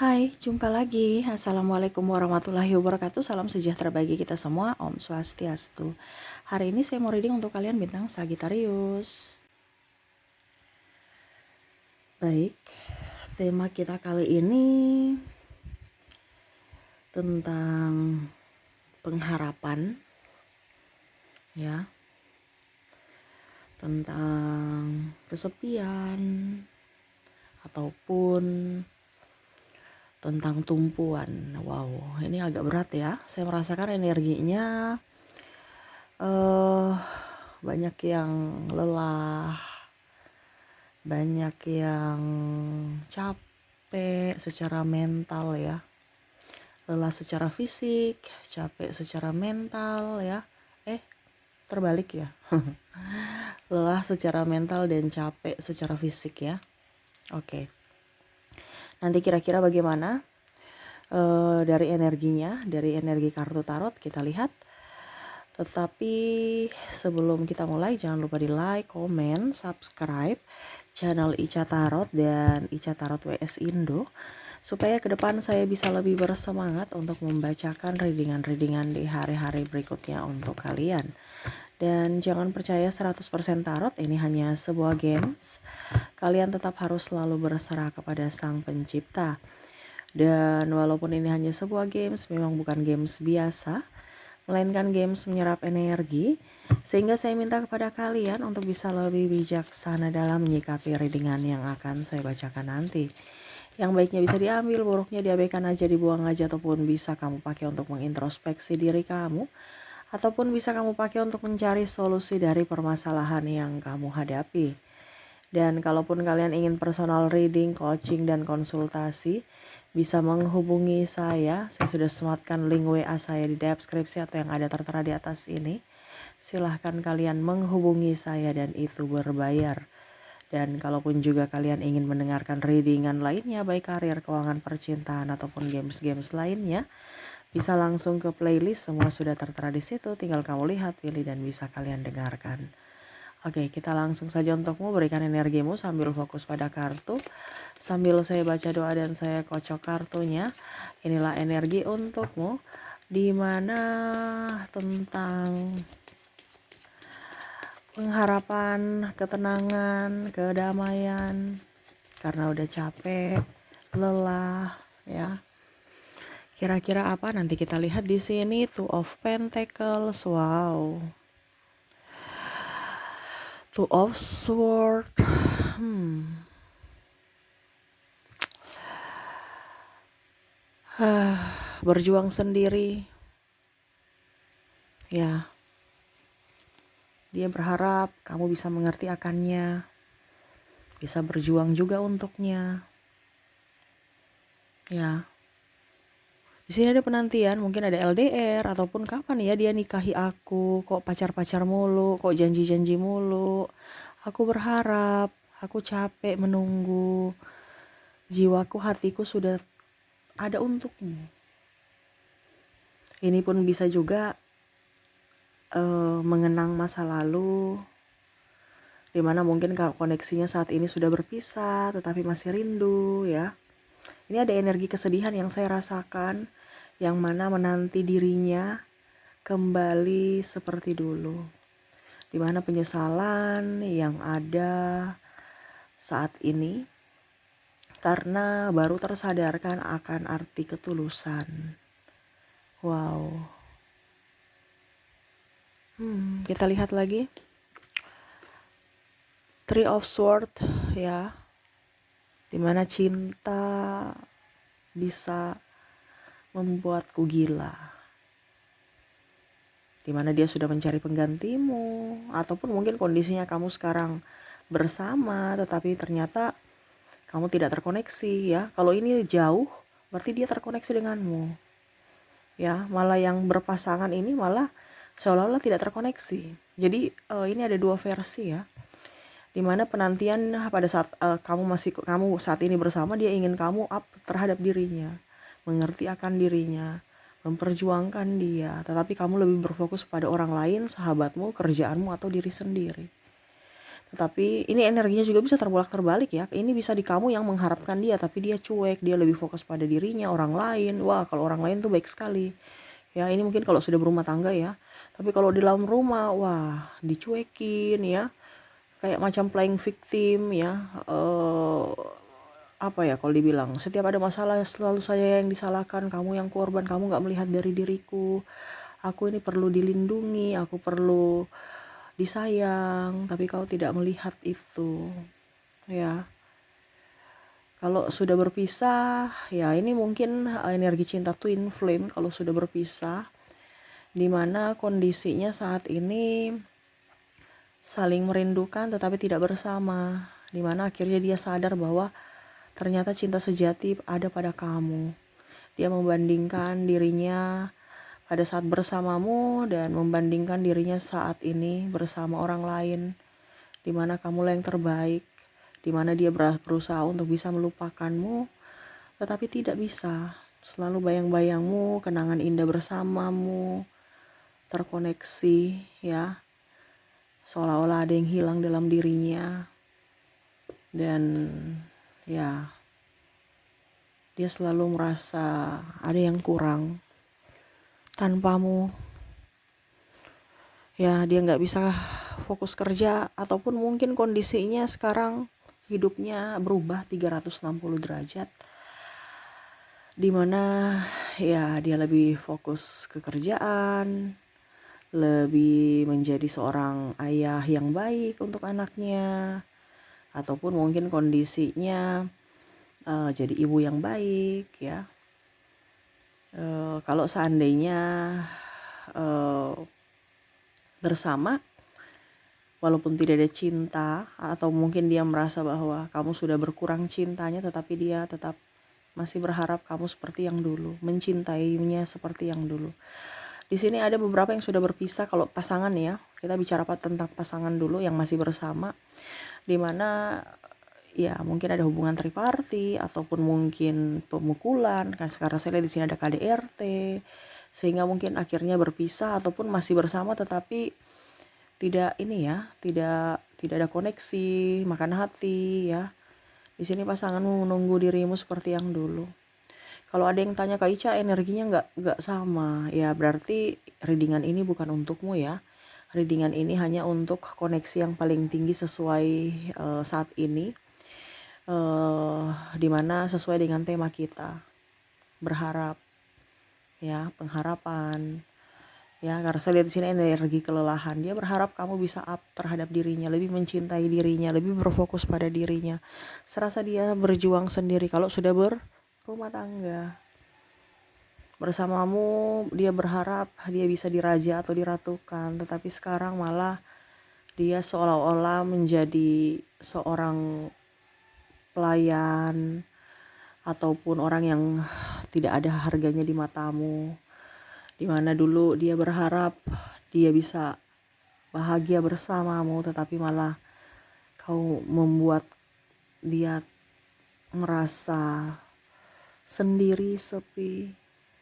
Hai, jumpa lagi. Assalamualaikum warahmatullahi wabarakatuh. Salam sejahtera bagi kita semua. Om Swastiastu. Hari ini saya mau reading untuk kalian bintang Sagittarius. Baik, tema kita kali ini tentang pengharapan, ya, tentang kesepian ataupun tentang tumpuan. Wow, ini agak berat ya. Saya merasakan energinya banyak yang lelah, banyak yang capek secara mental ya. Lelah secara fisik, capek secara mental ya. Terbalik ya. Lelah secara mental dan capek secara fisik ya. Oke. Nanti kira-kira bagaimana dari energinya, dari energi kartu tarot kita lihat. Tetapi sebelum kita mulai, jangan lupa di like, komen, subscribe channel Ica Tarot dan Ica Tarot WS Indo, supaya ke depan saya bisa lebih bersemangat untuk membacakan readingan-readingan di hari-hari berikutnya untuk kalian. Dan jangan percaya 100% tarot, ini hanya sebuah games. Kalian tetap harus selalu berserah kepada Sang Pencipta. Dan walaupun ini hanya sebuah games, memang bukan games biasa, melainkan games menyerap energi, sehingga saya minta kepada kalian untuk bisa lebih bijaksana dalam menyikapi readingan yang akan saya bacakan nanti. Yang baiknya bisa diambil, buruknya diabaikan aja, dibuang aja, ataupun bisa kamu pakai untuk mengintrospeksi diri kamu, ataupun bisa kamu pakai untuk mencari solusi dari permasalahan yang kamu hadapi. Dan kalaupun kalian ingin personal reading, coaching, dan konsultasi, bisa menghubungi saya. Saya sudah sematkan link WA saya di deskripsi atau yang ada tertera di atas ini. Silahkan kalian menghubungi saya dan itu berbayar. Dan kalaupun juga kalian ingin mendengarkan readingan lainnya, baik karir, keuangan, percintaan, ataupun games-games lainnya, bisa langsung ke playlist, semua sudah tertera di situ. Tinggal kamu lihat, pilih, dan bisa kalian dengarkan. Oke, kita langsung saja untukmu, berikan energimu sambil fokus pada kartu. Sambil saya baca doa dan saya kocok kartunya. Inilah energi untukmu, di mana tentang pengharapan, ketenangan, kedamaian, karena udah capek, lelah, ya. Kira-kira apa? Nanti kita lihat di sini. Two of Pentacles, wow. Two of Swords. Berjuang sendiri. Ya. Dia berharap kamu bisa mengerti akannya. Bisa berjuang juga untuknya. Ya. Di sini ada penantian, mungkin ada LDR ataupun kapan ya dia nikahi aku, kok pacar-pacar mulu, kok janji-janji mulu. Aku berharap, aku capek menunggu. Jiwaku, hatiku sudah ada untukmu. Ini pun bisa juga mengenang masa lalu, dimana mungkin koneksinya saat ini sudah berpisah, tetapi masih rindu ya. Ini ada energi kesedihan yang saya rasakan, yang mana menanti dirinya kembali seperti dulu. Dimana penyesalan yang ada saat ini, karena baru tersadarkan akan arti ketulusan. Wow. Kita lihat lagi. Three of Swords ya. Dimana cinta bisa membuatku gila. Dimana dia sudah mencari penggantimu, ataupun mungkin kondisinya kamu sekarang bersama tetapi ternyata kamu tidak terkoneksi ya. Kalau ini jauh berarti dia terkoneksi denganmu ya. Malah yang berpasangan ini malah seolah-olah tidak terkoneksi. Jadi ini ada dua versi ya, dimana penantian pada saat kamu saat ini bersama, dia ingin kamu up terhadap dirinya, mengerti akan dirinya, memperjuangkan dia, tetapi kamu lebih berfokus pada orang lain, sahabatmu, kerjaanmu, atau diri sendiri. Tapi ini energinya juga bisa terbolak-terbalik ya. Ini bisa di kamu yang mengharapkan dia, tapi dia cuek, dia lebih fokus pada dirinya, orang lain. Wah, kalau orang lain tuh baik sekali. Ya, ini mungkin kalau sudah berumah tangga ya. Tapi kalau di dalam rumah, wah, dicuekin ya. Kayak macam playing victim ya. Apa ya kalau dibilang, setiap ada masalah selalu saya yang disalahkan, kamu yang korban, kamu nggak melihat dari diriku. Aku ini perlu dilindungi, aku perlu disayang, tapi kau tidak melihat itu. Ya, kalau sudah berpisah, ya ini mungkin energi cinta twin flame kalau sudah berpisah, dimana kondisinya saat ini saling merindukan tetapi tidak bersama, dimana akhirnya dia sadar bahwa ternyata cinta sejati ada pada kamu. Dia membandingkan dirinya pada saat bersamamu dan membandingkan dirinya saat ini bersama orang lain, dimana kamulah yang terbaik, dimana dia berusaha untuk bisa melupakanmu, tetapi tidak bisa. Selalu bayang-bayangmu, kenangan indah bersamamu, terkoneksi ya, seolah-olah ada yang hilang dalam dirinya. Dan ya, dia selalu merasa ada yang kurang tanpamu. Ya, dia nggak bisa fokus kerja, ataupun mungkin kondisinya sekarang hidupnya berubah 360 derajat, dimana ya dia lebih fokus ke kerjaan, lebih menjadi seorang ayah yang baik untuk anaknya, ataupun mungkin kondisinya jadi ibu yang baik ya. Kalau seandainya bersama, walaupun tidak ada cinta, atau mungkin dia merasa bahwa kamu sudah berkurang cintanya, tetapi dia tetap masih berharap kamu seperti yang dulu, mencintainya seperti yang dulu. Di sini ada beberapa yang sudah berpisah. Kalau pasangan ya, kita bicara tentang pasangan dulu yang masih bersama, dimana ya mungkin ada hubungan triparti ataupun mungkin pemukulan, kan sekarang saya lihat di sini ada KDRT, sehingga mungkin akhirnya berpisah ataupun masih bersama tetapi tidak ini ya, tidak ada koneksi, makan hati ya. Di sini pasanganmu menunggu dirimu seperti yang dulu. Kalau ada yang tanya, Kak Ica energinya nggak sama, ya berarti readingan ini bukan untukmu ya. Readingan ini hanya untuk koneksi yang paling tinggi sesuai saat ini, dimana sesuai dengan tema kita, berharap ya, pengharapan ya. Karena saya lihat di sini energi kelelahan, dia berharap kamu bisa up terhadap dirinya, lebih mencintai dirinya, lebih berfokus pada dirinya. Serasa dia berjuang sendiri kalau sudah berumah tangga. Bersamamu dia berharap dia bisa diraja atau diratukan, tetapi sekarang malah dia seolah-olah menjadi seorang pelayan ataupun orang yang tidak ada harganya di matamu, dimana dulu dia berharap dia bisa bahagia bersamamu, tetapi malah kau membuat dia merasa sendiri, sepi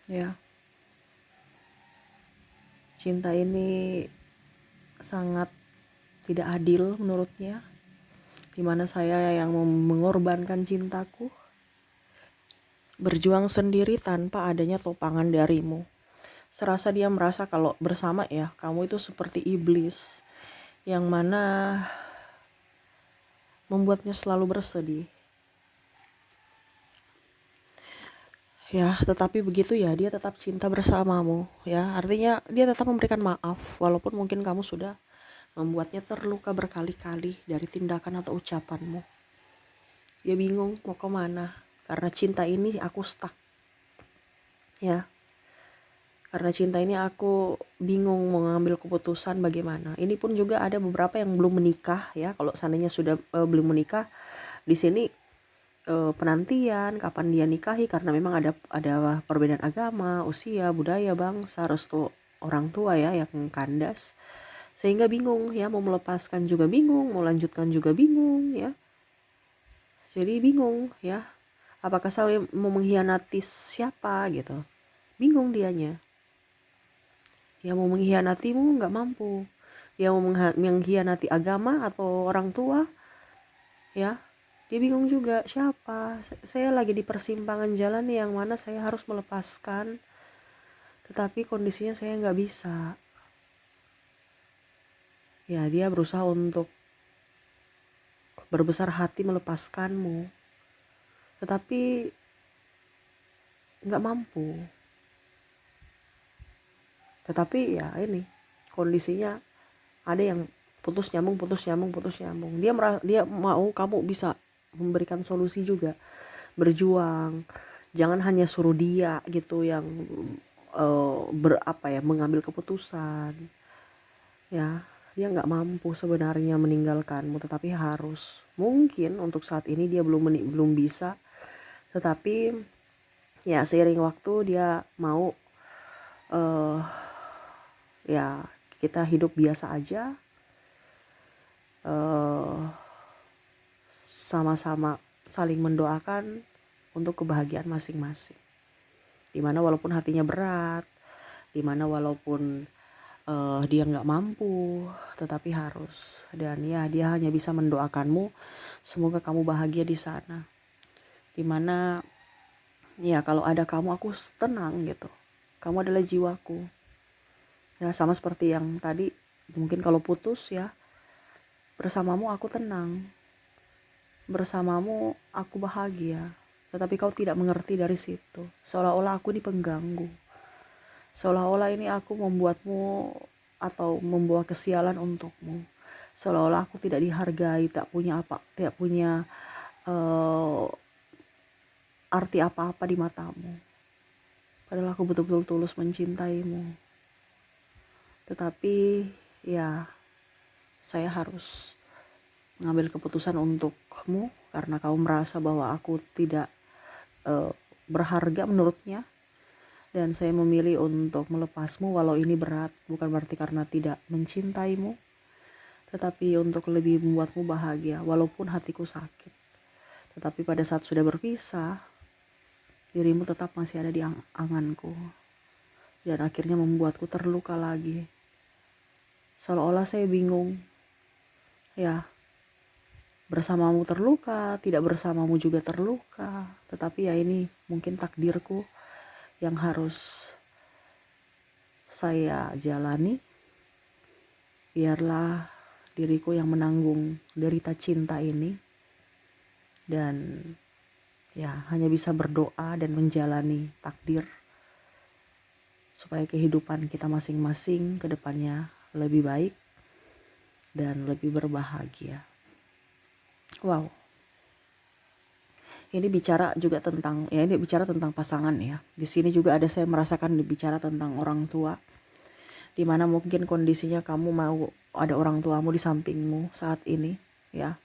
ya. Cinta ini sangat tidak adil menurutnya, dimana saya yang mengorbankan cintaku, berjuang sendiri tanpa adanya topangan darimu. Serasa dia merasa kalau bersama ya, kamu itu seperti iblis yang mana membuatnya selalu bersedih. Ya, tetapi begitu ya, dia tetap cinta bersamamu ya. Artinya dia tetap memberikan maaf walaupun mungkin kamu sudah membuatnya terluka berkali-kali dari tindakan atau ucapanmu. Dia bingung mau kemana, karena cinta ini aku stuck ya. Karena cinta ini aku bingung mau ngambil keputusan bagaimana. Ini pun juga ada beberapa yang belum menikah ya. Kalau seandainya sudah belum menikah, di sini penantian kapan dia nikahi, karena memang ada perbedaan agama, usia, budaya, bangsa, restu orang tua ya yang kandas, sehingga bingung ya, mau melepaskan juga bingung, mau lanjutkan juga bingung ya. Jadi bingung ya, apakah saya mau mengkhianati siapa gitu, bingung dianya. Ya mau mengkhianatimu nggak mampu, Dia mau mengkhianati agama atau orang tua, ya. Dia bingung juga, siapa? Saya lagi di persimpangan jalan nih, yang mana saya harus melepaskan, tetapi kondisinya saya nggak bisa. Ya, dia berusaha untuk berbesar hati melepaskanmu, tetapi nggak mampu. Tetapi ya ini, kondisinya ada yang putus nyambung, putus nyambung, putus nyambung. Dia mau kamu bisa memberikan solusi juga, berjuang. Jangan hanya suruh dia gitu yang mengambil keputusan. Ya, dia nggak mampu sebenarnya meninggalkanmu, tetapi harus. Mungkin untuk saat ini dia belum bisa, tetapi ya seiring waktu dia mau eh ya kita hidup biasa aja, eh sama-sama saling mendoakan untuk kebahagiaan masing-masing. Dimana walaupun hatinya berat, dimana walaupun dia nggak mampu, tetapi harus. Dan ya dia hanya bisa mendoakanmu, semoga kamu bahagia di sana. Dimana ya kalau ada kamu aku tenang gitu. Kamu adalah jiwaku. Ya sama seperti yang tadi, mungkin kalau putus ya, bersamamu aku tenang. Bersamamu aku bahagia. Tetapi kau tidak mengerti dari situ. Seolah-olah aku ini pengganggu. Seolah-olah ini aku membuatmu atau membawa kesialan untukmu. Seolah-olah aku tidak dihargai, tidak punya uh, arti apa-apa di matamu. Padahal aku betul-betul tulus mencintaimu. Tetapi ya saya harus mengambil keputusan untukmu karena kau merasa bahwa aku tidak berharga menurutnya. Dan saya memilih untuk melepasmu walau ini berat, bukan berarti karena tidak mencintaimu, tetapi untuk lebih membuatmu bahagia walaupun hatiku sakit. Tetapi pada saat sudah berpisah, dirimu tetap masih ada di anganku, dan akhirnya membuatku terluka lagi. Seolah-olah saya bingung, ya bersamamu terluka, tidak bersamamu juga terluka. Tetapi ya ini mungkin takdirku yang harus saya jalani. Biarlah diriku yang menanggung derita cinta ini, dan ya hanya bisa berdoa dan menjalani takdir supaya kehidupan kita masing-masing ke depannya lebih baik dan lebih berbahagia. Wow. Ini bicara juga tentang pasangan ya. Di sini juga ada saya merasakan bicara tentang orang tua. Di mana mungkin kondisinya kamu mau ada orang tuamu di sampingmu saat ini ya.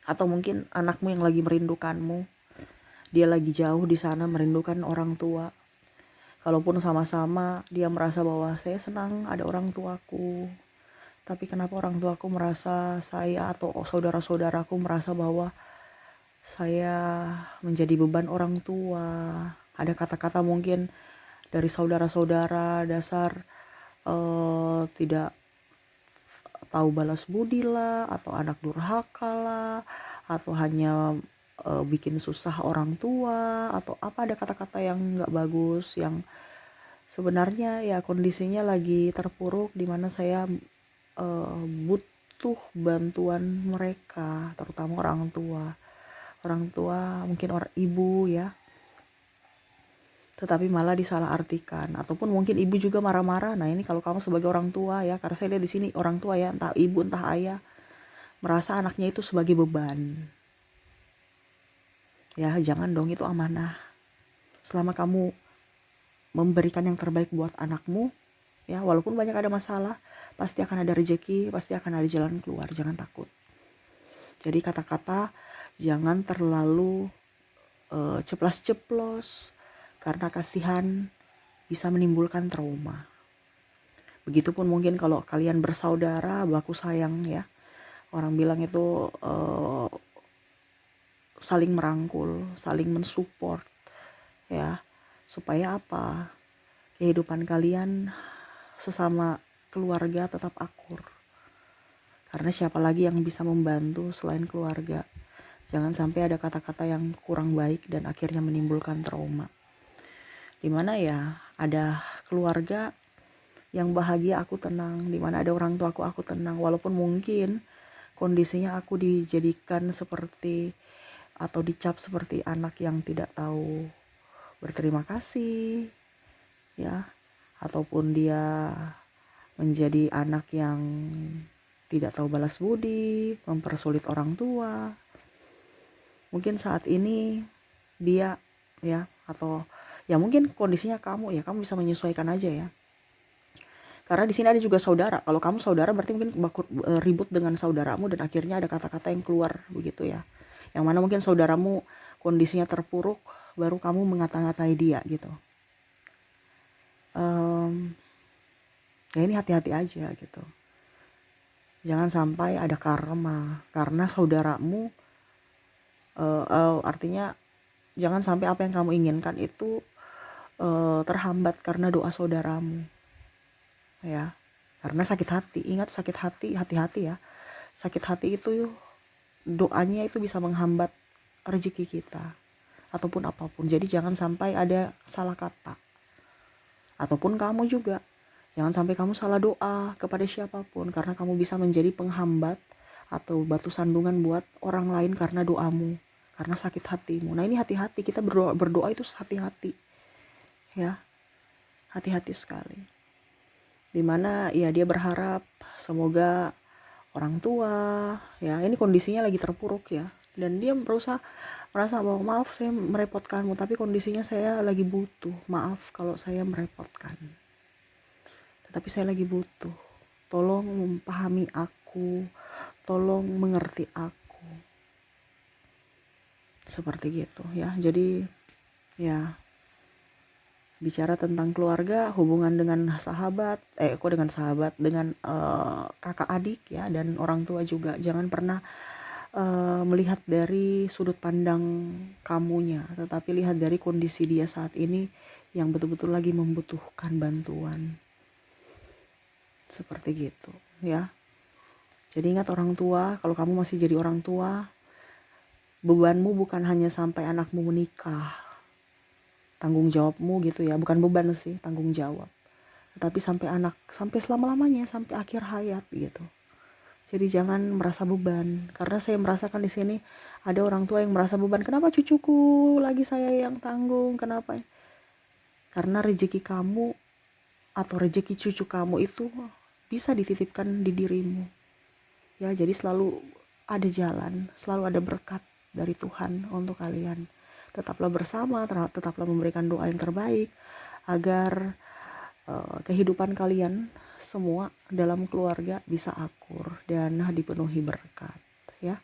Atau mungkin anakmu yang lagi merindukanmu. Dia lagi jauh di sana merindukan orang tua. Kalaupun sama-sama dia merasa bahwa saya senang ada orang tuaku. Tapi kenapa orang tuaku merasa saya atau saudara-saudaraku merasa bahwa saya menjadi beban orang tua. Ada kata-kata mungkin dari saudara-saudara dasar tidak tahu balas budi lah, atau anak durhaka lah, atau hanya bikin susah orang tua, atau apa, ada kata-kata yang nggak bagus yang sebenarnya ya kondisinya lagi terpuruk, dimana saya butuh bantuan mereka, terutama orang tua mungkin orang ibu ya, tetapi malah disalahartikan, ataupun mungkin ibu juga marah-marah. Nah ini kalau kamu sebagai orang tua ya, karena saya lihat di sini orang tua ya, entah ibu entah ayah, merasa anaknya itu sebagai beban. Ya jangan dong, itu amanah. Selama kamu memberikan yang terbaik buat anakmu, ya walaupun banyak ada masalah, pasti akan ada rezeki, pasti akan ada jalan keluar, jangan takut. Jadi kata-kata jangan terlalu ceplas-ceplos, karena kasihan bisa menimbulkan trauma. Begitupun mungkin kalau kalian bersaudara, baku sayang ya. Orang bilang itu saling merangkul, saling mensupport ya. Supaya apa? Kehidupan kalian sesama keluarga tetap akur. Karena siapa lagi yang bisa membantu selain keluarga. Jangan sampai ada kata-kata yang kurang baik dan akhirnya menimbulkan trauma. Dimana ya ada keluarga yang bahagia, aku tenang. Dimana ada orang tua aku tenang. Walaupun mungkin kondisinya aku dijadikan seperti atau dicap seperti anak yang tidak tahu berterima kasih, ya, ataupun dia menjadi anak yang tidak tahu balas budi, mempersulit orang tua. Mungkin saat ini dia, ya, atau ya mungkin kondisinya kamu, ya kamu bisa menyesuaikan aja ya. Karena di sini ada juga saudara. Kalau kamu saudara berarti mungkin ribut dengan saudaramu dan akhirnya ada kata-kata yang keluar begitu ya. Yang mana mungkin saudaramu kondisinya terpuruk, baru kamu mengata-ngatai dia gitu. Ya ini hati-hati aja gitu. Jangan sampai ada karma karena saudaramu. Artinya jangan sampai apa yang kamu inginkan itu terhambat karena doa saudaramu. Ya, karena sakit hati. Ingat, sakit hati, hati-hati ya. Sakit hati itu doanya itu bisa menghambat rezeki kita ataupun apapun. Jadi jangan sampai ada salah kata. Ataupun kamu juga jangan sampai kamu salah doa kepada siapapun, karena kamu bisa menjadi penghambat atau batu sandungan buat orang lain karena doamu, karena sakit hatimu. Nah ini hati-hati, kita berdoa itu hati-hati ya, hati-hati sekali. Dimana ya dia berharap semoga orang tua, ya ini kondisinya lagi terpuruk ya, dan dia merasa bahwa maaf saya merepotkanmu, tapi kondisinya saya lagi butuh, maaf kalau saya merepotkan, tetapi saya lagi butuh, tolong memahami aku, tolong mengerti aku, seperti gitu ya. Jadi ya, bicara tentang keluarga, hubungan dengan sahabat, dengan kakak adik ya, dan orang tua juga, jangan pernah melihat dari sudut pandang kamunya, tetapi lihat dari kondisi dia saat ini yang betul-betul lagi membutuhkan bantuan, seperti gitu ya. Jadi ingat, orang tua, kalau kamu masih jadi orang tua, bebanmu bukan hanya sampai anakmu menikah, tanggung jawabmu gitu ya, bukan beban sih, tanggung jawab, tapi sampai anak, sampai selama-lamanya, sampai akhir hayat gitu. Jadi jangan merasa beban, karena saya merasakan di sini ada orang tua yang merasa beban, kenapa cucuku lagi saya yang tanggung, kenapa? Karena rezeki kamu atau rezeki cucu kamu itu bisa dititipkan di dirimu ya. Jadi selalu ada jalan, selalu ada berkat dari Tuhan untuk kalian. Tetaplah bersama, tetaplah memberikan doa yang terbaik agar kehidupan kalian semua dalam keluarga bisa akur dan dipenuhi berkat ya.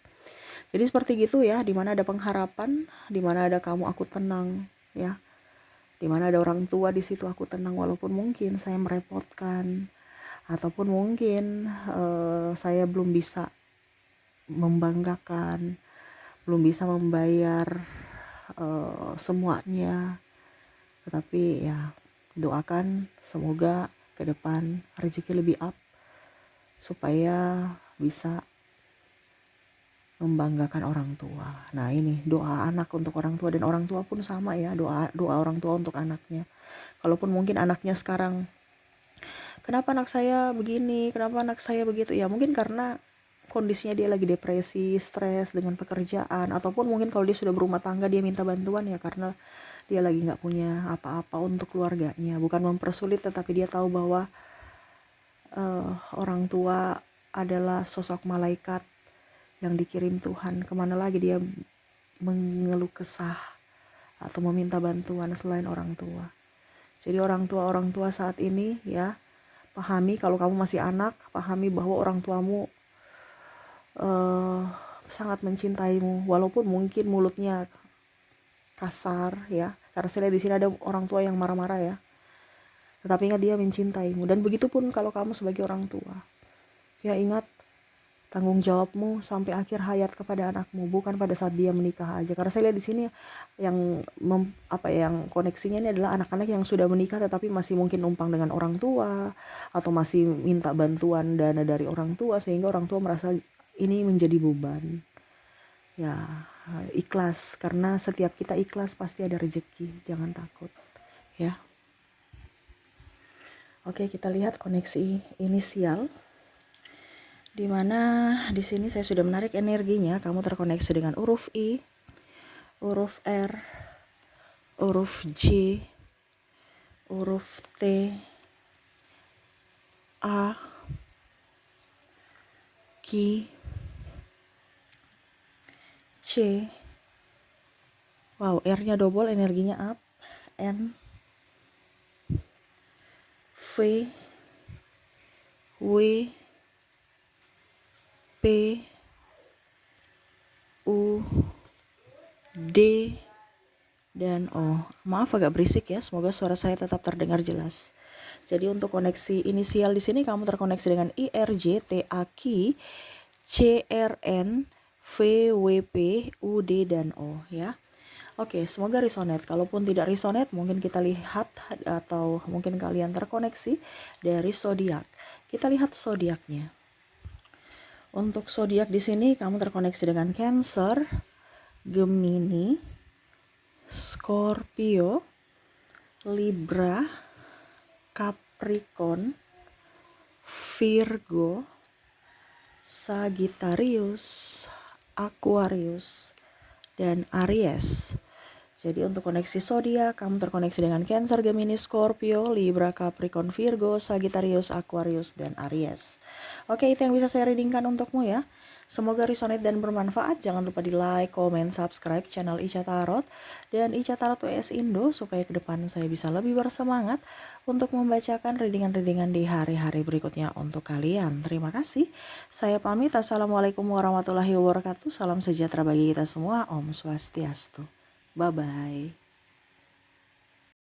Jadi seperti gitu ya, dimana ada pengharapan, dimana ada kamu aku tenang ya, dimana ada orang tua di situ aku tenang, walaupun mungkin saya merepotkan, ataupun mungkin saya belum bisa membanggakan, belum bisa membayar semuanya, tetapi ya doakan semoga ke depan rezeki lebih up supaya bisa membanggakan orang tua. Nah ini doa anak untuk orang tua, dan orang tua pun sama ya, doa orang tua untuk anaknya. Kalaupun mungkin anaknya sekarang, kenapa anak saya begini, kenapa anak saya begitu, ya mungkin karena kondisinya dia lagi depresi, stres dengan pekerjaan, ataupun mungkin kalau dia sudah berumah tangga dia minta bantuan ya karena dia lagi nggak punya apa-apa untuk keluarganya. Bukan mempersulit, tetapi dia tahu bahwa orang tua adalah sosok malaikat yang dikirim Tuhan. Kemana lagi dia mengeluh kesah atau meminta bantuan selain orang tua. Jadi orang tua saat ini ya, pahami kalau kamu masih anak, pahami bahwa orang tuamu sangat mencintaimu, walaupun mungkin mulutnya kasar ya, karena saya lihat di sini ada orang tua yang marah-marah ya, tetapi ingat dia mencintaimu. Dan begitu pun kalau kamu sebagai orang tua ya, ingat tanggung jawabmu sampai akhir hayat kepada anakmu, bukan pada saat dia menikah aja. Karena saya lihat di sini yang yang koneksinya ini adalah anak-anak yang sudah menikah tetapi masih mungkin numpang dengan orang tua atau masih minta bantuan dana dari orang tua sehingga orang tua merasa ini menjadi beban. Ya, ikhlas, karena setiap kita ikhlas pasti ada rezeki, jangan takut ya. Oke, kita lihat koneksi inisial. Dimana di sini saya sudah menarik energinya, kamu terkoneksi dengan huruf I, huruf R, huruf J, huruf T, A, Q, C. Wow, R-nya double, energinya up. N, V, W, P, U, D, dan O. Maaf agak berisik ya, semoga suara saya tetap terdengar jelas. Jadi untuk koneksi inisial di sini kamu terkoneksi dengan I, R, J, T, A, Q, C, R, N, V, W, P, U, D, dan O ya. Oke, semoga resonate. Kalaupun tidak resonate, mungkin kita lihat atau mungkin kalian terkoneksi dari zodiak. Kita lihat zodiaknya. Untuk zodiak di sini kamu terkoneksi dengan Cancer, Gemini, Scorpio, Libra, Capricorn, Virgo, Sagittarius, Aquarius, dan Aries. Jadi untuk koneksi zodiak kamu terkoneksi dengan Cancer, Gemini, Scorpio, Libra, Capricorn, Virgo, Sagittarius, Aquarius, dan Aries. Oke, itu yang bisa saya readingkan untukmu ya. Semoga resonate dan bermanfaat. Jangan lupa di like, comment, subscribe channel Ica Tarot dan Ica Tarot WS Indo supaya ke depan saya bisa lebih bersemangat untuk membacakan readingan-readingan di hari-hari berikutnya untuk kalian. Terima kasih. Saya pamit. Assalamualaikum warahmatullahi wabarakatuh. Salam sejahtera bagi kita semua. Om Swastiastu. Bye-bye.